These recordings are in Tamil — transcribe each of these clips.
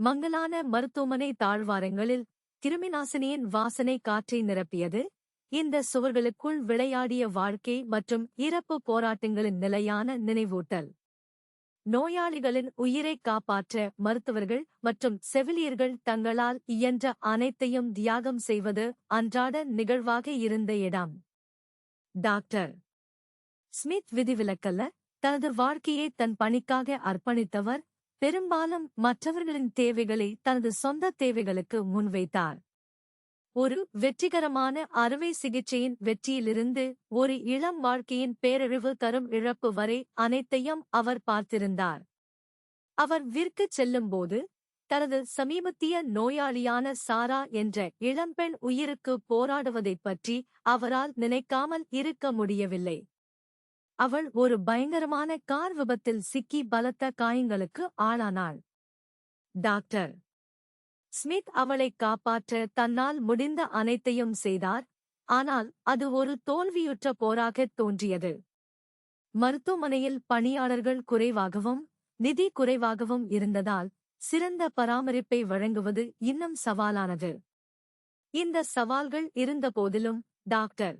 மங்கலான மருத்துவமனை தாழ்வாரங்களில் கிருமிநாசினியின் வாசனை காற்றை நிரப்பியது. இந்த சுவர்களுக்குள் விளையாடிய வாழ்க்கை மற்றும் இறப்பு போராட்டங்களின் நிலையான நினைவூட்டல். நோயாளிகளின் உயிரைக் காப்பாற்ற மருத்துவர்கள் மற்றும் செவிலியர்கள் தங்களால் இயன்ற அனைத்தையும் தியாகம் செய்வது அன்றாட நிகழ்வாக இருந்த இடம். டாக்டர் ஸ்மித் விதிவிலக்கல்ல. தனது வாழ்க்கையை தன் பணிக்காக அர்ப்பணித்தவர். பெரும்பாலும் மற்றவர்களின் தேவைகளை தனது சொந்த தேவைகளுக்கு முன்வைத்தார். ஒரு வெற்றிகரமான அறுவை சிகிச்சையின் வெற்றியிலிருந்து ஒரு இளம் வாழ்க்கையின் பேரழிவு தரும் இழப்பு வரை அனைத்தையும் அவர் பார்த்திருந்தார். அவர் விற்கச் செல்லும்போது தனது சமீபத்திய நோயாளியான சாரா என்ற இளம்பெண் உயிருக்கு போராடுவதைப் பற்றி அவரால் நினைக்காமல் இருக்க முடியவில்லை. அவள் ஒரு பயங்கரமான கார் விபத்தில் சிக்கி பலத்த காயங்களுக்கு ஆளானாள். டாக்டர் ஸ்மித் அவளைக் காப்பாற்ற தன்னால் முடிந்த அனைத்தையும் செய்தார். ஆனால் அது ஒரு தோல்வியுற்ற போராகத் தோன்றியது. மருத்துவமனையில் பணியாளர்கள் குறைவாகவும் நிதி குறைவாகவும் இருந்ததால் சிறந்த பராமரிப்பை வழங்குவது இன்னும் சவாலானது. இந்த சவால்கள் இருந்தபோதிலும் டாக்டர்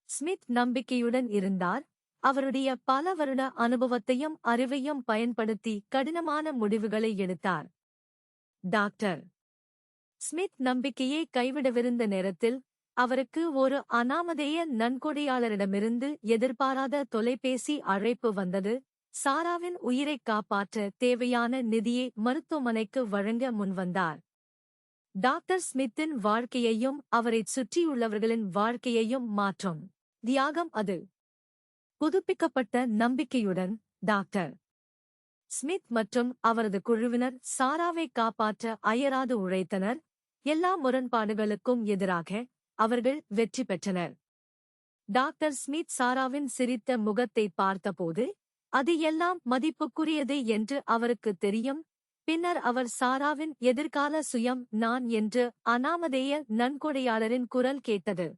ஸ்மித் நம்பிக்கையுடன் இருந்தார். அவருடைய பல வருட அனுபவத்தையும் அறிவையும் பயன்படுத்தி கடினமான முடிவுகளை எடுத்தார். டாக்டர் ஸ்மித் நம்பிக்கையை கைவிடவிருந்த நேரத்தில் அவருக்கு ஒரு அநாமதேய நன்கொடையாளரிடமிருந்து எதிர்பாராத தொலைபேசி அழைப்பு வந்தது. சாராவின் உயிரைக் காப்பாற்ற தேவையான நிதியை மருத்துவமனைக்கு வழங்க முன்வந்தார். டாக்டர் ஸ்மித்தின் வாழ்க்கையையும் அவரைச் சுற்றியுள்ளவர்களின் வாழ்க்கையையும் மாற்றும் தியாகம் அது. புதுப்பிக்கப்பட்ட நம்பிக்கையுடன் டாக்டர் ஸ்மித் மற்றும் அவரது குழுவினர் சாராவை காப்பாற்ற அயராது உழைத்தனர். எல்லா முரண்பாடுகளுக்கும் எதிராக அவர்கள் வெற்றி பெற்றனர். டாக்டர் ஸ்மித் சாராவின் சிரித்த முகத்தை பார்த்தபோது அது எல்லாம் மதிப்புக்குரியது என்று அவருக்கு தெரியும். பின்னர் அவர் சாராவின் எதிர்கால சுயம் நான் என்று அநாமதேய நன்கொடையாளரின் குரல் கேட்டது.